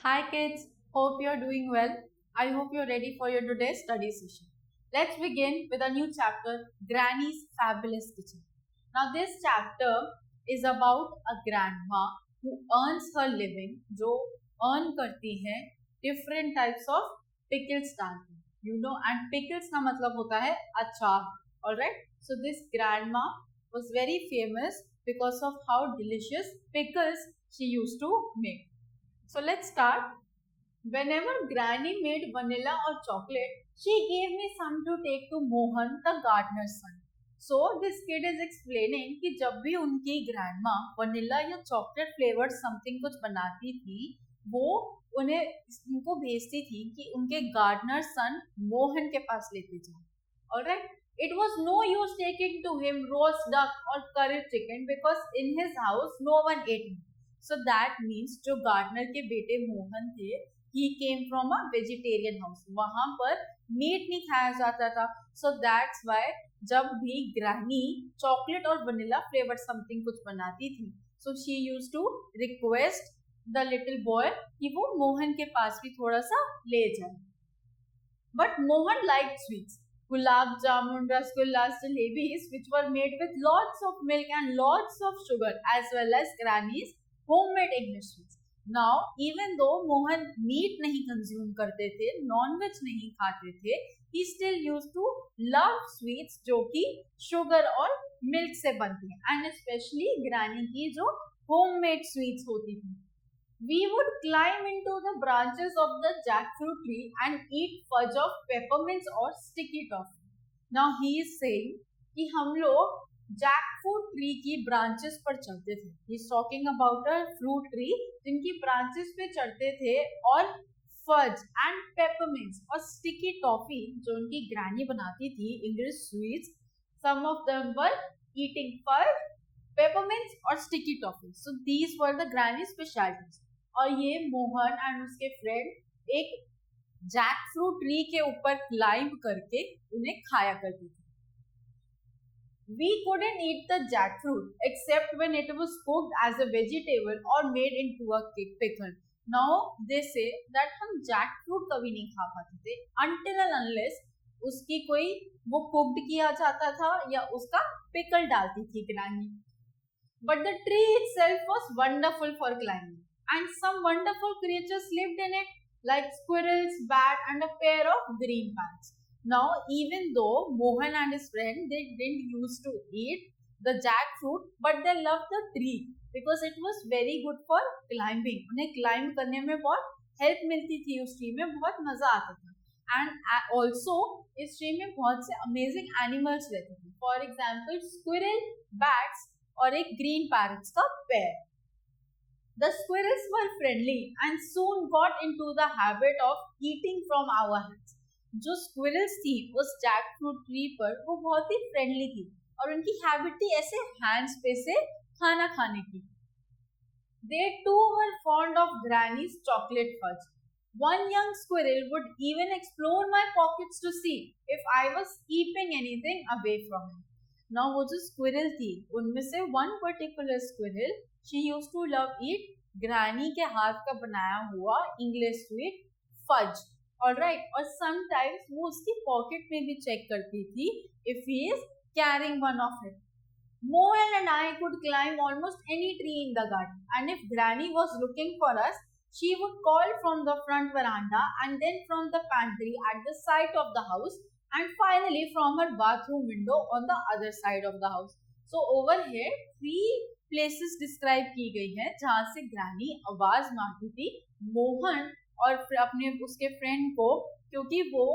Hi kids, hope you're doing well. I hope you're ready for your today's study session. Let's begin with a new chapter, Granny's Fabulous Kitchen. Now this chapter is about a grandma who earns her living, जो earn करती है different types of pickles डाल के, and pickles का मतलब होता है अचार. Alright, so this grandma was very famous because of how delicious pickles she used to make. So let's start. Whenever Granny made vanilla or chocolate, she gave me some to take to Mohan, the gardener's son. So this kid is explaining कि जब भी उनकी grandma vanilla या chocolate flavored something कुछ बनाती थी, वो उन्हें इनको भेजती थी कि उनके gardener son मोहन के पास लेते जाओ. Alright. It was no use taking to him roast duck or curry chicken because in his house no one ate it. So that means जो गार्डनर के बेटे मोहन थे, he came from a vegetarian house. वहां पर meet नहीं खाया जाता था. So that's why जब भी ग्रानी चॉकलेट और वनीला फ्लेवर समथिंग कुछ बनाती थी, so she used to request the little boy कि वो मोहन के पास भी थोड़ा सा ले जाए. But Mohan liked sweets. Gulab jamun, rasgullas, jalebis, which were made with lots of milk and lots of sugar, as well as Granny's homemade English sweets. Now, even though Mohan meat नहीं consume करते थे, non-veg नहीं खाते थे, he still used to love sweets जो कि sugar और milk से बनती हैं, and especially Granny की जो homemade sweets होती थी. We would climb into the branches of the jackfruit tree and eat fudge of peppermints or sticky toffee. Now he is saying कि हम लोग जैकफ्रूट ट्री की ब्रांचेस पर चढ़ते थे. He is talking about a fruit tree जिनकी branches पे चढ़ते थे और fudge and peppermints और sticky toffee जो उनकी ग्रैनी बनाती थी, English sweets. Some of them were eating fudge, peppermints और sticky toffee. So these were the granny specialties. और ये मोहन एंड उसके फ्रेंड एक जैकफ्रूट ट्री के ऊपर क्लाइंब करके उन्हें खाया करते थे. We couldn't eat the jackfruit except when it was cooked as a vegetable or made into a pickle. Now they say that हम जैकफ्रूट कभी नहीं खा पाते थे until and unless उसकी कोई वो कुक्ड किया जाता था या उसका पिकल डालती थी granny. But the tree itself was wonderful for climbing. And some wonderful creatures lived in it, like squirrels, bat, and a pair of green parrots. Now, even though Mohan and his friend, they didn't used to eat the jackfruit, but they loved the tree because it was very good for climbing. उन्हें climb करने में बहुत help मिलती थी उस tree में, बहुत मजा आता था. And also इस tree में बहुत से amazing animals रहते थे. For example, squirrel, bats और एक green parrots का pair. The squirrels were friendly and soon got into the habit of eating from our hands. जो squirrels थी उस jackfruit tree पर वो बहुत ही friendly थी और उनकी habit थी ऐसे hands पे से खाना खाने की. They too were fond of Granny's chocolate fudge. One young squirrel would even explore my pockets to see if I was keeping anything away from him. Now वो जो squirrel थी उनमें से one particular squirrel she used to love eat ग्रानी के हाथ का बनाया हुआ इंग्लिश स्वीट फज. ऑलराइट, और समटाइम्स वो उसकी पॉकेट में भी चेक करती थी if he is carrying one of it. Mohan and I could climb almost any tree in the garden, and if Granny was looking for us, she would call from the front veranda and then from the pantry at the side of the house and finally from her bathroom window on the other side of the house. So over here, 3 places describe की गई है जहाँ से granny आवाज मारती थी मोहन और अपने उसके फ्रेंड को, क्योंकि वो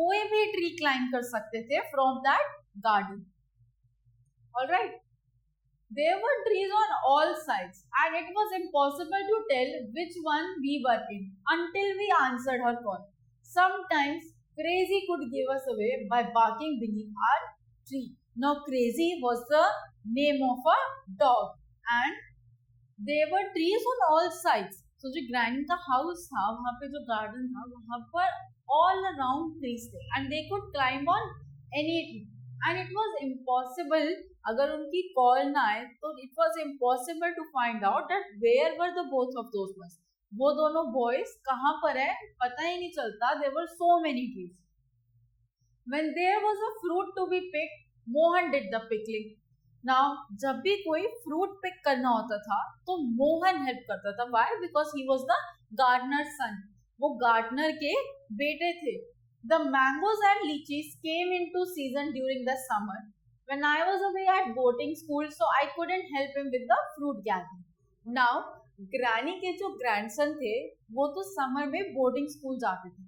कोई भी ट्री क्लाइंब कर सकते थे from that garden. Alright, there were trees on all sides and it was impossible to tell which one we were in until we answered her call. Sometimes Crazy could give us away by barking beneath our tree. Now Crazy was the name of a dog and there were trees on all sides. So जो granny का house था वहाँ पे जो garden था वहाँ पर all around trees थे and they could climb on any tree and it was impossible, अगर उनकी कॉल ना आए तो it was impossible to find out that where were the both of those ones. वो दोनों बॉयज कहाँ पर है पता ही नहीं चलता. There were so many trees. When there was a fruit to be picked, Mohan did the pickling. Now, जब भी कोई fruit pick करना होता था तो मोहन हेल्प करता था. Why? Because he was the gardener's son. वो गार्डनर के बेटे थे. The mangoes and lychees came into season during the summer. When I was away at boarding school, so I couldn't help him with the fruit gathering. Now, ग्रानी के जो grandson थे वो तो summer में बोर्डिंग स्कूल जाते थे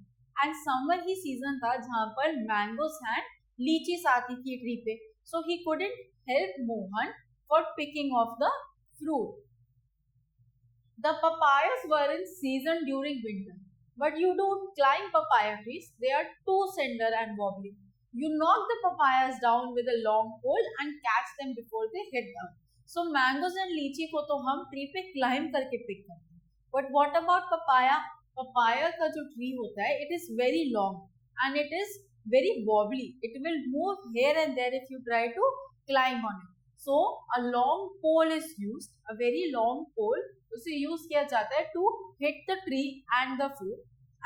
and summer he season था जहाँ पर मैंगोस एंड लीचीज आती थी ट्री पे. So he couldn't help Mohan for picking of the fruit. The papayas were in season during winter. But you don't climb papaya trees. They are too slender and wobbly. You knock the papayas down with a long pole and catch them before they hit down. So mangoes and lychee को तो हम tree पे climb करके pick करते हैं. But what about papaya? Papaya का जो tree होता है, it is very long and it is very wobbly. It will move here and there if you try to climb on it. So a long pole is used. A very long pole उसे use किया जाता है to hit the tree and the fruit.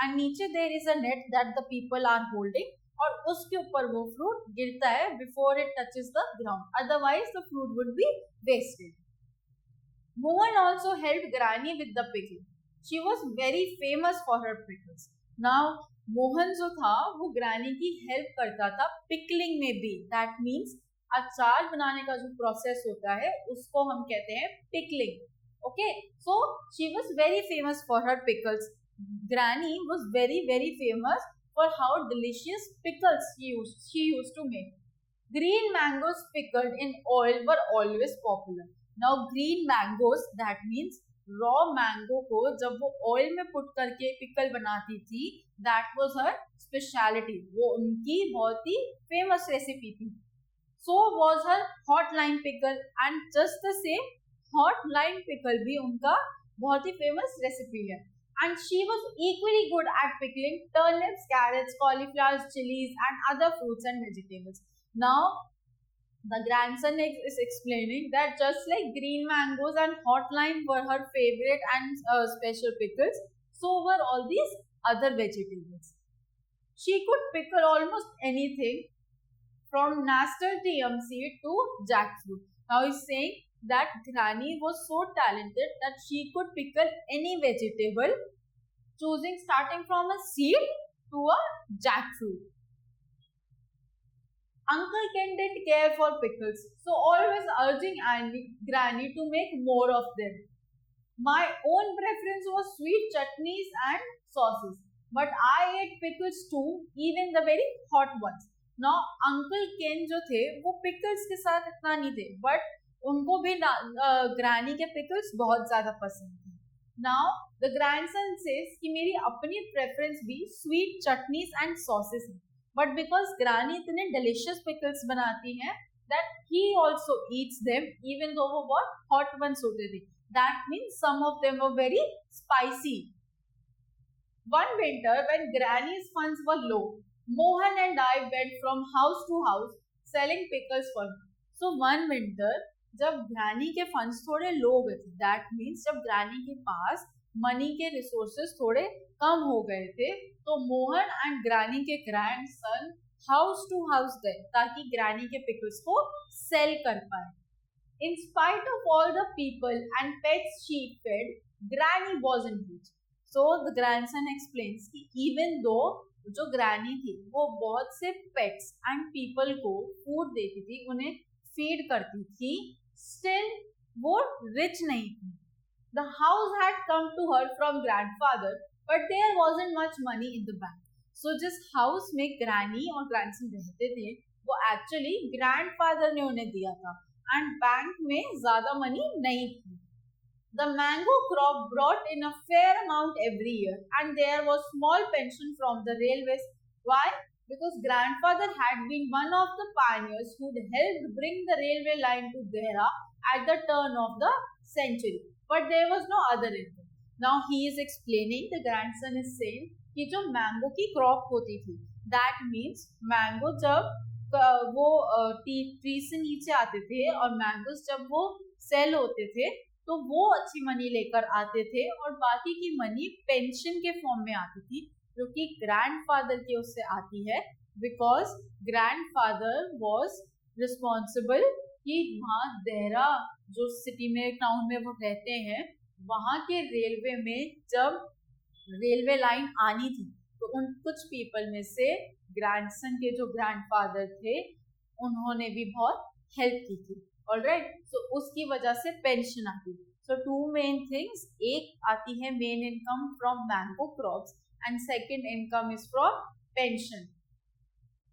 And नीचे there is a net that the people are holding और उसके ऊपर वो fruit गिरता है before it touches the ground. Otherwise the fruit would be wasted. Mohan also help granny with the pickling. She was very famous for her pickles. Now Mohan जो था वो ग्रानी की हेल्प करता था पिकलिंग में भी. दैट मीन्स अचार बनाने का जो प्रोसेस होता है उसको हम कहते हैं pickling. Okay, so she was very famous for her pickles. Granny was very famous for how delicious pickles she used to make. Green mangoes pickled in oil were always popular. Now green mangoes, that means raw mango को जब वो oil में put करके pickle बनाती थी, that was her speciality. वो उनकी बहुत ही famous recipe थी. So was her hot lime pickle and just the same hot lime pickle भी उनका बहुत ही फेमस रेसिपी है. And she was equally good at pickling turnips, carrots, cauliflowers, chillies and other fruits and vegetables. Now the grandson is explaining that just like green mangoes and hot lime were her favorite and special pickles, so were all these other vegetables. She could pickle almost anything from nasturtium seed to jackfruit. Now he's saying that Granny was so talented that she could pickle any vegetable, choosing starting from a seed to a jackfruit. Uncle Ken didn't care for pickles, so always urging Granny to make more of them. My own preference was sweet chutneys and sauces, but I ate pickles too, even the very hot ones. Now Uncle Ken जो थे वो pickles के साथ इतना नहीं थे, but उनको भी ग्रैनी के पिकल्स बहुत ज्यादा पसंद थे. नाउ द ग्रैंडसन सेज कि मेरी अपनी प्रेफरेंस भी स्वीट चटनीज एंड सॉसेस है, बट बिकॉज ग्रैनी इतने डिलिशियस पिकल्स बनाती हैं that he also eats them even though वो बहुत हॉट वंस होते थे. That means some of them were very spicy. One winter when granny's funds were low, Mohan and I went from house to house selling pickles for. So one winter जब granny के funds थोड़े low गए थे, that means जब granny के पास money के resources थोड़े कम हो गए थे, तो मोहन एंड ग्रैनी के ग्रैंडसन हाउस टू हाउस गए ताकि ग्रैनी के पिकल्स को सेल कर पाए. In spite of all the people and pets she fed, granny wasn't rich. So the grandson explains कि इवन दो जो ग्रैनी थी वो बहुत से पेट्स एंड पीपल को फूड देती थी, उन्हें फीड करती थी, still वो rich नहीं थी. The house had come to her from grandfather, but there wasn't much money in the bank. So जिस house में granny और grandson रहते थे वो actually grandfather ने उन्हें दिया था and bank में ज़्यादा money नहीं थी. The mango crop brought in a fair amount every year and there was small pension from the railways. Why? Because grandfather had been one of the pioneers who helped bring the railway line to Dehra at the turn of the century. But there was no other income. Now he is explaining, the grandson is saying कि जो mango की crop होती थी, that means mango जब वो tree से नीचे आते थे और मैंगोस जब वो सेल होते थे तो वो अच्छी मनी लेकर आते थे और बाकी की मनी पेंशन के फॉर्म में आती थी, जो कि ग्रैंडफादर की उससे आती है, बिकॉज ग्रैंडफादर वॉज रिस्पॉन्सिबल कि वहाँ देहरा जो सिटी में टाउन में वो रहते हैं वहाँ के रेलवे में जब रेलवे लाइन आनी थी तो उन कुछ पीपल में से ग्रैंडसन के जो ग्रैंडफादर थे उन्होंने भी बहुत हेल्प की थी। ऑलराइट, सो उसकी वजह से पेंशन आती है। सो टू मेन थिंग्स, एक आती है main income from mango crops and second income is from pension.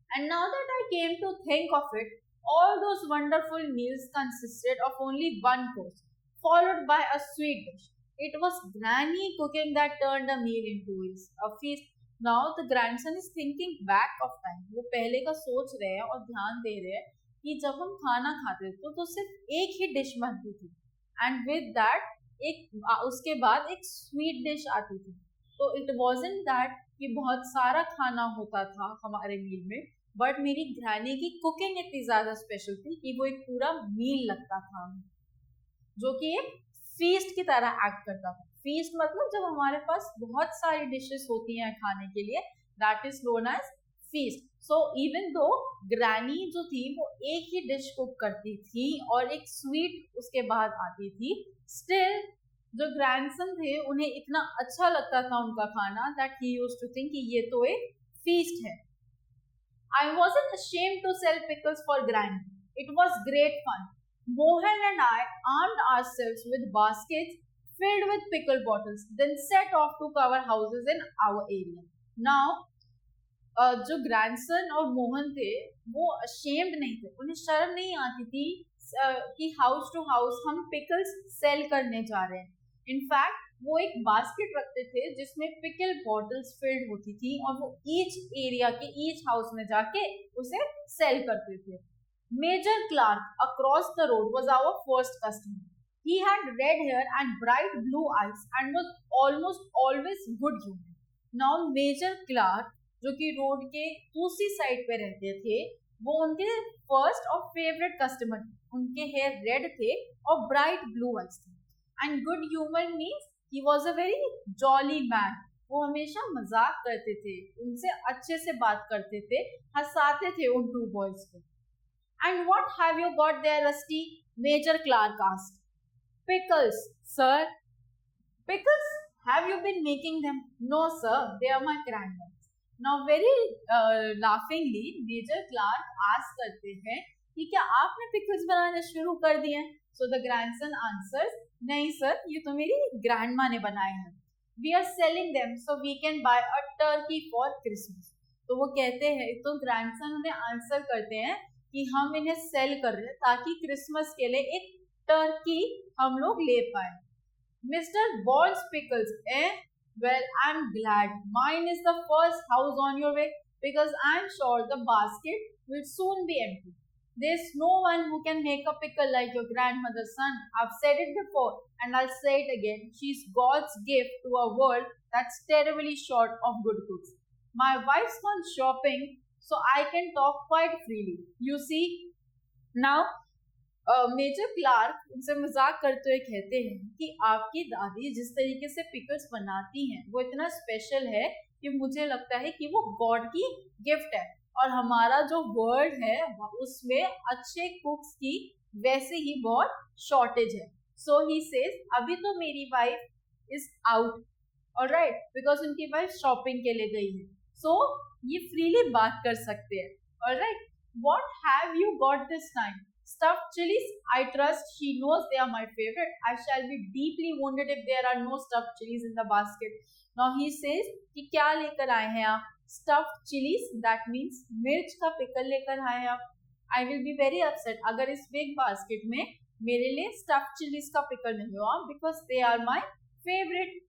And now that I came to think of it, all those wonderful meals consisted of only one course, followed by a sweet dish. It was Granny cooking that turned a meal into a feast. Now the grandson is thinking back of time. वो पहले का सोच रहे हैं और ध्यान दे रहे हैं कि जब हम खाना खाते थे तो सिर्फ एक ही डिश बनती थी, एंड विद दैट एक उसके बाद एक स्वीट डिश आती थी। तो इट वॉजंट दैट कि बहुत सारा खाना होता था हमारे मील में, बट मेरी ग्रैनी की कुकिंग इतनी ज्यादा स्पेशल थी कि वो एक पूरा मील लगता था जो कि एक फीस्ट की तरह एक्ट करता था। फीस्ट मतलब जब हमारे पास बहुत सारी डिशेस होती हैं खाने के लिए, that is known as feast. So even though granny जो थी वो एक ही डिश कुक करती थी और एक स्वीट उसके बाद आती थी, स्टिल जो ग्रैंडसन थे उन्हें इतना अच्छा लगता था उनका खाना that he used to think कि ये तो एक फीस्ट है। I wasn't ashamed to sell pickles for Granny. It was great fun. Mohan and I armed ourselves with baskets filled with pickle bottles, then set off to cover houses in our area. Now, जो grandson और मोहन थे वो ashamed नहीं थे, उन्हें शर्म नहीं आती थी कि हाउस टू हाउस हम पिकल्स सेल करने जा रहे हैं। इनफैक्ट वो एक बास्केट रखते थे जिसमें पिकल बॉटल्स फिल्ड होती थी और वो ईच एरिया के ईच हाउस में जाके उसे सेल करते थे। Major Clark across the road was our first customer. He had red hair and bright blue eyes and was almost always good humor. Now Major Clark जो कि road के दूसरी साइड पे रहते थे वो उनके फर्स्ट और फेवरेट कस्टमर थे। उनके हेयर रेड थे और ब्राइट ब्लू आइज थे। And good humour means he was a very jolly man. वो हमेशा मजाक करते थे, उनसे अच्छे से बात करते थे, हंसाते थे उन टू बॉयज को। And what have you got there, Rusty? Major Clark asked. Pickles, sir. Pickles? Have you been making them? No, sir. They are my grandma's. Now, very laughingly, Major Clark asked करते हैं कि क्या आपने pickles बनाने शुरू कर दिए हैं? So the grandson answers, नहीं सर, ये तो मेरी ग्रैंडमा ने बनाए हैं। We are selling them so we can buy a turkey for Christmas. तो वो कहते हैं, तो ग्रैंडसन उन्हें आंसर करते हैं कि हम इन्हें सेल कर रहे हैं ताकि क्रिसमस के लिए एक टर्की हम लोग ले पाए। Mr Bond's pickles, well, I'm glad mine is the first house on your way because I'm sure the basket will soon be empty. There's no one who can make a pickle like your grandmother, son. I've said it before and I'll say it again. She's God's gift to a world that's terribly short of good cooks. My wife's gone shopping, so I can talk quite freely. You see? Now, Major Clark उनसे मजाक करते हुए कहते हैं कि आपकी दादी जिस तरीके से पिकल्स बनाती हैं वो इतना स्पेशल है कि मुझे लगता है कि वो गॉड की गिफ्ट है और हमारा जो वर्ल्ड है उसमें अच्छे कुक्स की वैसे ही बहुत शॉर्टेज है। सो ही सेज अभी तो मेरी wife is out, alright, because उनकी वाइफ शॉपिंग के लिए गई है, सो ये फ्रीली बात कर सकते हैं। Alright, what have you got this time? Stuffed chilies? I trust she knows they are my favorite. I shall be deeply wounded if there are no stuffed chilies in the basket. Now he says कि क्या लेकर आए हैं आप? Stuffed chilies, that means मिर्च का pickle लेकर आए हैं आप। I will be very upset अगर इस big basket में मेरे लिए stuffed chilies का पिकल नहीं हुआ because they are my favorite.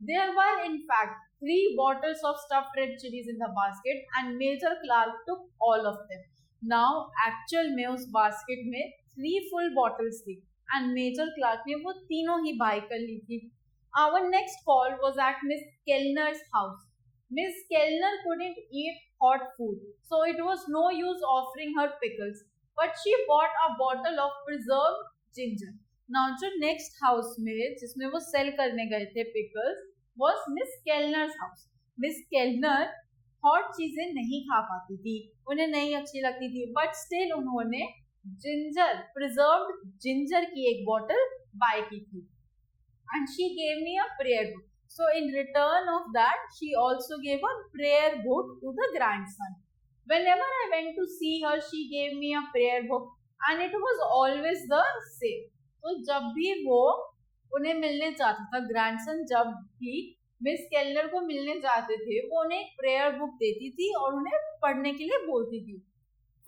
There were in fact 3 bottles of stuffed red chilies in the basket and Major Clark took all of them. Now actual में उस basket में 3 full bottles थी and Major Clark ने वो तीनों ही bye कर ली थी। Our next call was at Miss Kellner's house. Miss Kellner couldn't eat hot food, so it was no use offering her pickles, but she bought a bottle of preserved ginger. Now जो next house में जिसमें वो sell करने गए थे pickles was Miss Kellner's house. Miss Kellner hot चीजें नहीं खा पाती थी, उन्हें नहीं अच्छी लगती थी, बट स्टिल उन्होंने प्रिजर्व्ड जिंजर की एक बॉटल बाय की थी. And she gave me a prayer book. So in return of that, she also gave a prayer book to the grandson. Whenever I went to see her, she gave me a prayer book and it was always the same. तो जब भी वो उन्हें मिलने जाता था, grandson जब भी मिस केलनर को मिलने जाते थे, वो उन्हें एक प्रेयर बुक देती थी और उन्हें पढ़ने के लिए बोलती थी.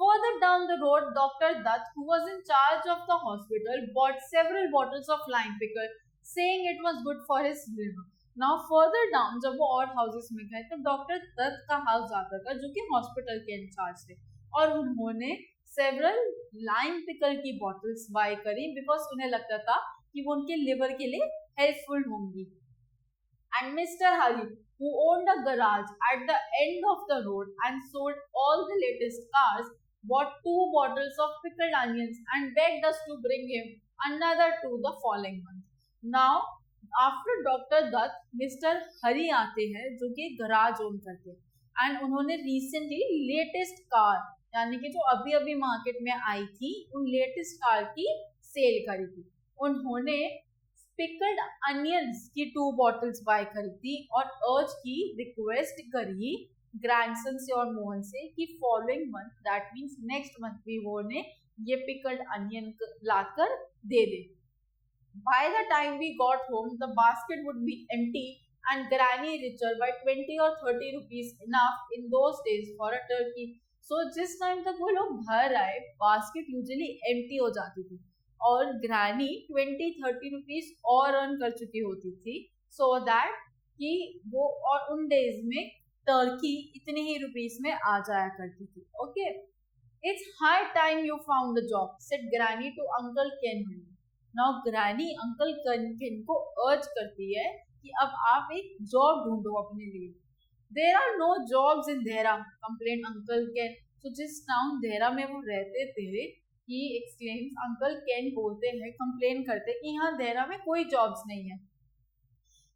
Further down the road, Dr. Dutt, who was in charge of the hospital, bought several bottles of lime pickle, saying it was good for his liver. Now further down जब वो और हाउसेस में गए तो डॉक्टर दत्त का house जाता था जो कि हॉस्पिटल के इंचार्ज थे और उन्होंने सेवरल लाइम पिकल की बॉटल्स बाय करी बिकॉज उन्हें लगता था कि वो उनके लिवर के लिए हेल्पफुल होंगी. And mister Hari who owned a garage at the end of the road and sold all the latest cars bought 2 bottles of pickled onions and begged us to bring him another 2 the following month. Now after doctor Dutt Mr Hari आते हैं जो कि garage own करते हैं and उन्होंने recently latest car यानी कि जो अभी अभी मार्केट में आई थी उन लेटेस्ट कार की सेल करी थी. उन्होंने पिकल्ड अनियंस की 2 बॉटल्स बाय करी थी और अर्ज की रिक्वेस्ट करी ग्रैंडसन से और मोहन से कि following month that means next month भी वो उन्हें ये pickled onion locker they they. By the time we got home, the basket would be empty and Granny richer by 20 or 30 rupees enough in those days for a turkey. So जिस time तक वो लोग घर आए basket usually empty हो जाती थी और ग्रैनी 20-30 रुपीज और अर्न कर चुकी होती थी सो दैट कि वो और उन डेज में टर्की इतने ही रुपीज में आ जाया करती थी. Okay, it's high time you found the job said granny to Uncle Ken. Now granny Uncle Ken को अर्ज करती है कि अब आप एक जॉब ढूंढो अपने लिए. There are no jobs in Dehra complain Uncle Ken. तो जिस टाउन देहरा में वो रहते थे ही एक्सक्लेम्स अंकल केन बोलते हैं कंप्लेन करते कि यहाँ देहरा में कोई जॉब्स नहीं है.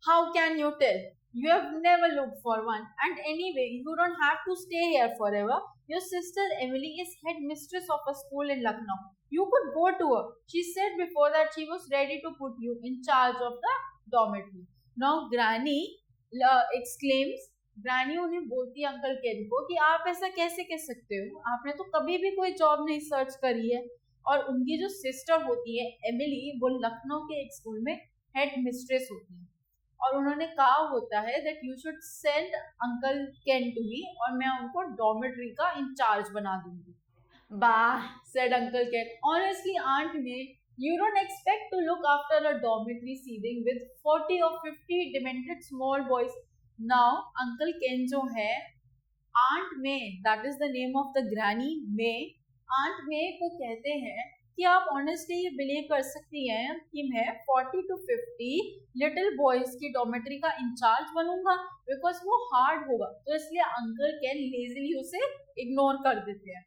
How can you tell? You have never looked for one, and anyway, you don't have to stay here forever. Your sister Emily is head mistress of a school in Lucknow. You could go to her. She said before that she was ready to put you in charge of the dormitory. Now, Granny exclaims. Granny उन्हें बोलती है Uncle Ken को कि आप ऐसा कैसे कह सकते हो? आपने तो कभी भी कोई जॉब नहीं सर्च करी है. और उनकी जो सिस्टर होती है एमिली वो लखनऊ के एक स्कूल में हेड मिस्ट्रेस होती है और उन्होंने कहा होता है that you should send Uncle Ken to me और मैं उनको डॉर्मेट्री का इंचार्ज बना दूंगी. Bah, said Uncle Ken. Honestly, Aunt May, you don't expect to look after a dormitory seething with 40 or 50 demented small boys. Now, Uncle Ken जो है, Aunt May, that is the name of the granny May, Aunt May को कहते हैं कि आप honestly ये believe कर सकती हैं कि मैं 40 to 50 लिटिल बॉयज की डॉर्मेट्री का इंचार्ज बनूंगा बिकॉज वो हार्ड होगा. तो इसलिए अंकल केन लेजीली उसे इग्नोर कर देते हैं.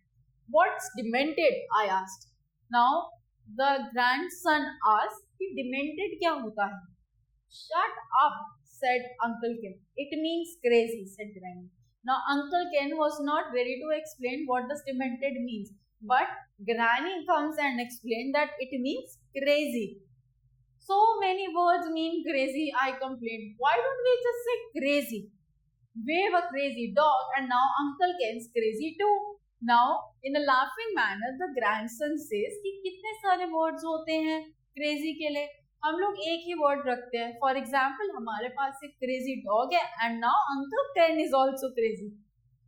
What's demented? I asked. Now the grandson asked कि demented क्या होता है? Shut up, said Uncle Ken. It means crazy, said Granny. Now Uncle Ken was not ready to explain what this demented means, but Granny comes and explained that it means crazy. So many words mean crazy, I complained. Why don't we just say crazy? Wave a crazy dog and now Uncle Ken's crazy too. Now, in a laughing manner, the grandson says कि कितने सारे words होते हैं crazy के लिए. हम लोग एक ही word रखते हैं. For example, हमारे पास एक crazy dog है and now Uncle Ken is also crazy.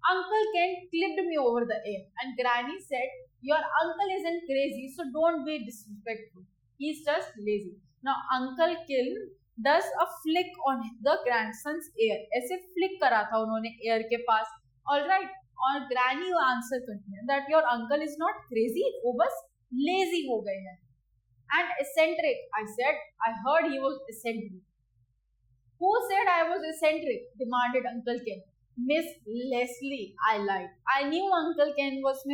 Uncle Ken clipped me over the ear and Granny said, your uncle isn't crazy, so don't be disrespectful. He's just lazy. Now, Uncle Ken does a flick on the grandson's ear. ऐसे flick करा था उन्होंने ear के पास. All right. और granny answer करती है that your uncle is not crazy, वो बस लेजी हो गए हैं. And eccentric, I said, I heard he was eccentric. Who said I was eccentric? Demanded Uncle Ken. Miss Leslie, I lied. I knew Uncle Ken was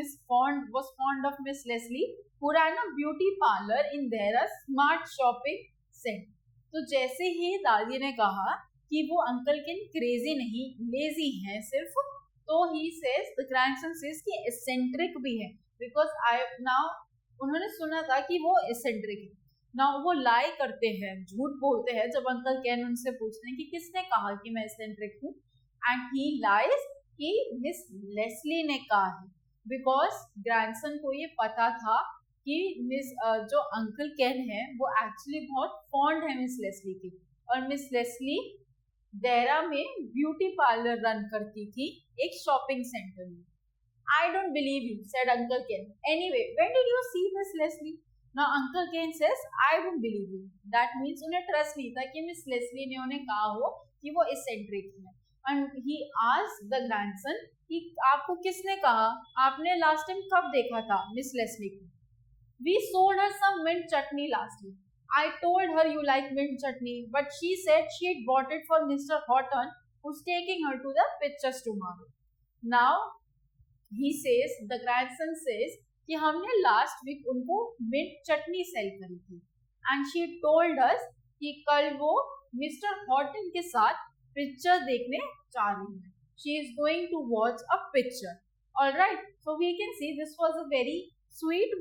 fond of Miss Leslie पुराना beauty parlour in there a smart shopping centre. तो जैसे ही दादी ने कहा कि वो uncle केन crazy नहीं, लेजी हैं सिर्फ, तो he says, the grandson says कि एसेंट्रिक भी है, बिकॉज आई नाउ उन्होंने सुना था कि वो एसेंट्रिक है। नाउ वो लाई करते हैं, झूठ बोलते हैं जब अंकल केन उनसे पूछते हैं कि किसने कहा कि मैं एसेंट्रिक हूँ, एंड ही लाइज कि मिस लेस्ली ने कहा है, बिकॉज ग्रैंडसन को ये पता था कि मिस जो अंकल केन है वो एक्चुअली बहुत फॉन्ड है मिस लेस्ली की, और मिस लेस्ली डेरा में ब्यूटी पार्लर रन करती थी एक शॉपिंग सेंटर में। I don't believe you, said Uncle Ken. Anyway, when did you see Miss Leslie? Now Uncle Ken says, I don't believe you. That means उन्हें trust नहीं था कि Miss Leslie ने उन्हें कहा हो कि वो eccentric है. And he asked the grandson कि आपको किसने कहा, आपने last time कब देखा था Miss Leslie को? We sold her some mint chutney last week. I told her you like mint chutney, but she said she had bought it for Mr. Horton, who's taking her to the pictures tomorrow. Now he says, the grandson says कि हमने last week उनको mint चटनी cell करी थी, and she told us कि कल वो mister Horton के साथ पिक्चर देखने जा रही है. She is going to watch a picture. Alright, so we can see this was a very sweet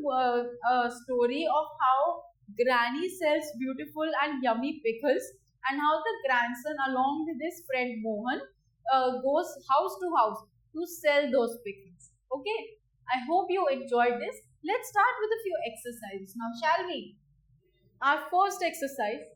story of how Granny sells beautiful and yummy pickles, and how the grandson along with his friend Mohan goes house to house to sell those pickles. Okay, I hope you enjoyed this. Let's start with a few exercises now, shall we? Our first exercise,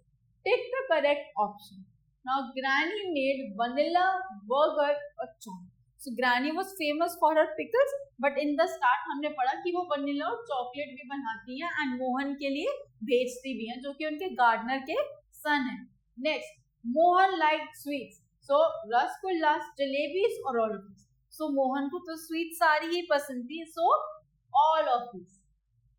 pick the correct option. Now Granny made vanilla burger or chocolate. So Granny was famous for her pickles, but in the start हमने पढ़ा कि वो vanilla और chocolate भी बनाती हैं and Mohan के लिए बेचती भी हैं, जो कि उनके गार्डनर के सन हैं. Next, Mohan liked sweets, so rasgullas, jalebis और all of these. So Mohan को तो स्वीट सारी ही पसंद थी, so all of these.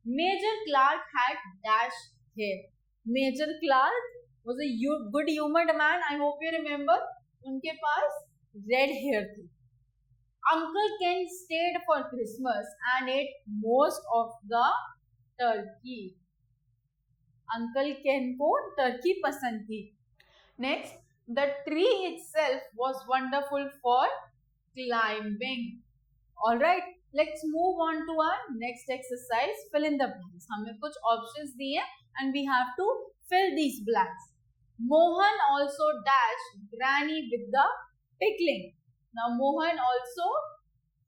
Major Clark had dash hair. Major Clark was a good humored man. I hope you remember. उनके पास red hair थी. Uncle Ken stayed for Christmas and ate most of the turkey. Uncle Ken को turkey पसंद थी. Next, the tree itself was wonderful for climbing. Alright, let's move on to our next exercise, fill in the blanks. हमें कुछ options दिए and we have to fill these blanks. Mohan also dashed Granny with the pickling. Now Mohan also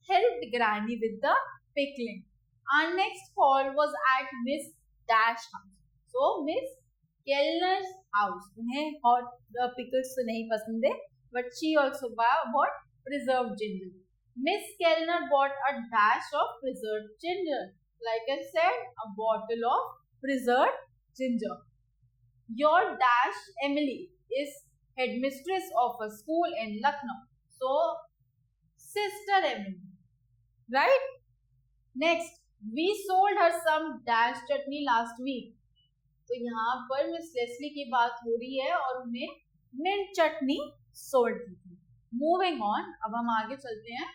helped Granny with the pickling. Our next call was at Miss Dash house. So Miss Kellner's house. उन्हें hot pickles तो नहीं पसंद है, but she also bought preserved ginger. Miss Kellner bought a dash of preserved ginger. Like I said, a bottle of preserved ginger. Your dash, Emily, is headmistress of a school in Lucknow. So, sister Emily. Right? Next, we sold her some dash chutney last week. तो यहाँ पर miss Leslie की बात हो रही है और उन्हें मिंट चटनी सोल्ड की थी. Moving on, अब हम आगे चलते हैं.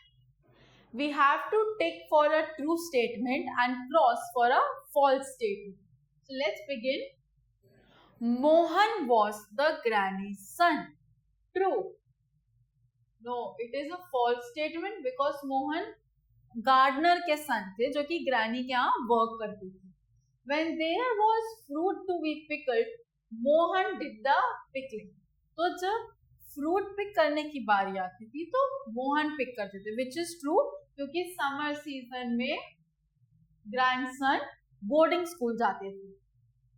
We have to tick for a true statement and cross for a false statement. So let's begin. Mohan was the granny's son. True. No, it is a false statement because Mohan gardener के son थे जो कि granny के यहाँ work करती थी. When there was fruit to be pickled, Mohan did the pickling. तो जब फ्रूट पिक करने की बारी आती थी तो मोहन पिक करते थे, विच इज ट्रू क्योंकि समर सीजन में ग्रैंडसन बोर्डिंग स्कूल जाते थे.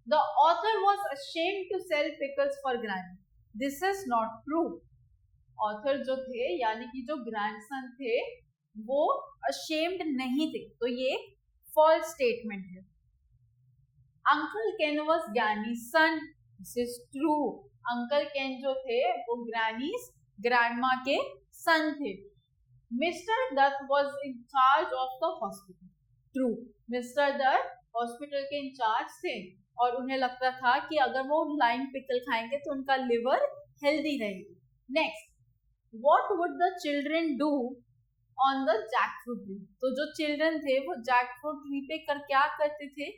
The author was ashamed to sell pickles for granny. This is not true. Author जो थे यानी कि जो ग्रैंडसन थे वो ashamed नहीं थे, तो ये फॉल्स स्टेटमेंट है. Uncle Ken was granny's son. This is true. Uncle Ken जो थे वो ग्रैंडमा के सन थे. Mr Dutt was in charge of the hospital. True. Mr Dutt hospital के इंचार्ज थे और उन्हें लगता था कि अगर वो लाइम पिकल खाएंगे तो उनका लिवर हेल्दी रहेगी. Next, what would the children do on the jackfruit tree. तो जो children थे वो jackfruit tree पे क्या करते थे?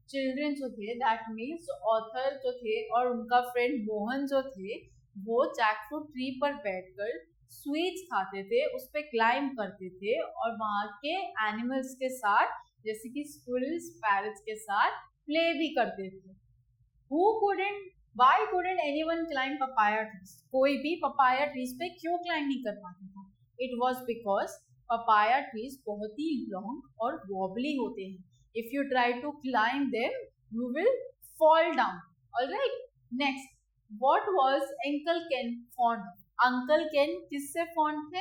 Children जो थे, that means author जो थे और उनका friend मोहन जो थे, वो jackfruit tree पर बैठकर स्वीट्स खाते थे, उस पे क्लाइम करते थे और वहाँ के एनिमल्स के साथ जैसे कि स्क्विरल्स, पैरट्स के साथ प्ले भी करते थे. Why couldn't anyone climb papaya trees? कोई भी papaya trees पे क्यों climb नहीं कर पाता था? It was because papaya trees बहुत ही long और wobbly होते हैं. If you try to climb them, you will fall down. Alright. Next, what was Uncle Ken fond of? Uncle Ken किससे फॉन्ड थे?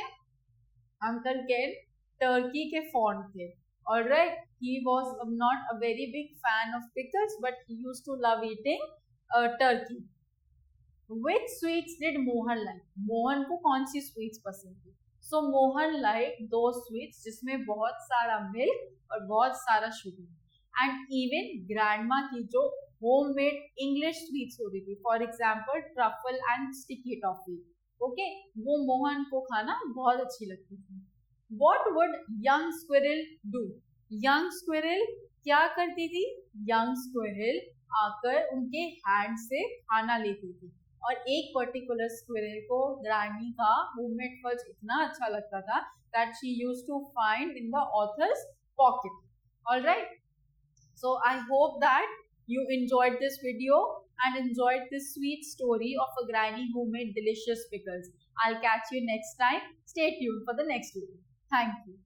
अंकल केन टर्की के fond थे. Alright, he was not a very big fan of pickles, but he used to love eating turkey. Which sweets did Mohan like? Mohan को कौन सी sweets पसंद थी? So Mohan like those sweets जिसमें बहुत सारा milk और बहुत सारा शुगर. And even grandma की जो homemade English sweets होती थी, for example truffle and sticky toffee. Okay, वो मोहन को खाना बहुत अच्छी लगती थी. What would young squirrel do? Young squirrel क्या करती थी? Young squirrel आकर उनके हैंड से खाना लेती थी और एक पर्टिकुलर स्क्विरल को ग्रैनी का होममेड फज इतना अच्छा लगता था that she used to find in the author's pocket. All right. So I hope that you enjoyed this video and enjoyed this sweet story of a granny who made delicious pickles. I'll catch you next time. Stay tuned for the next video. Thank you.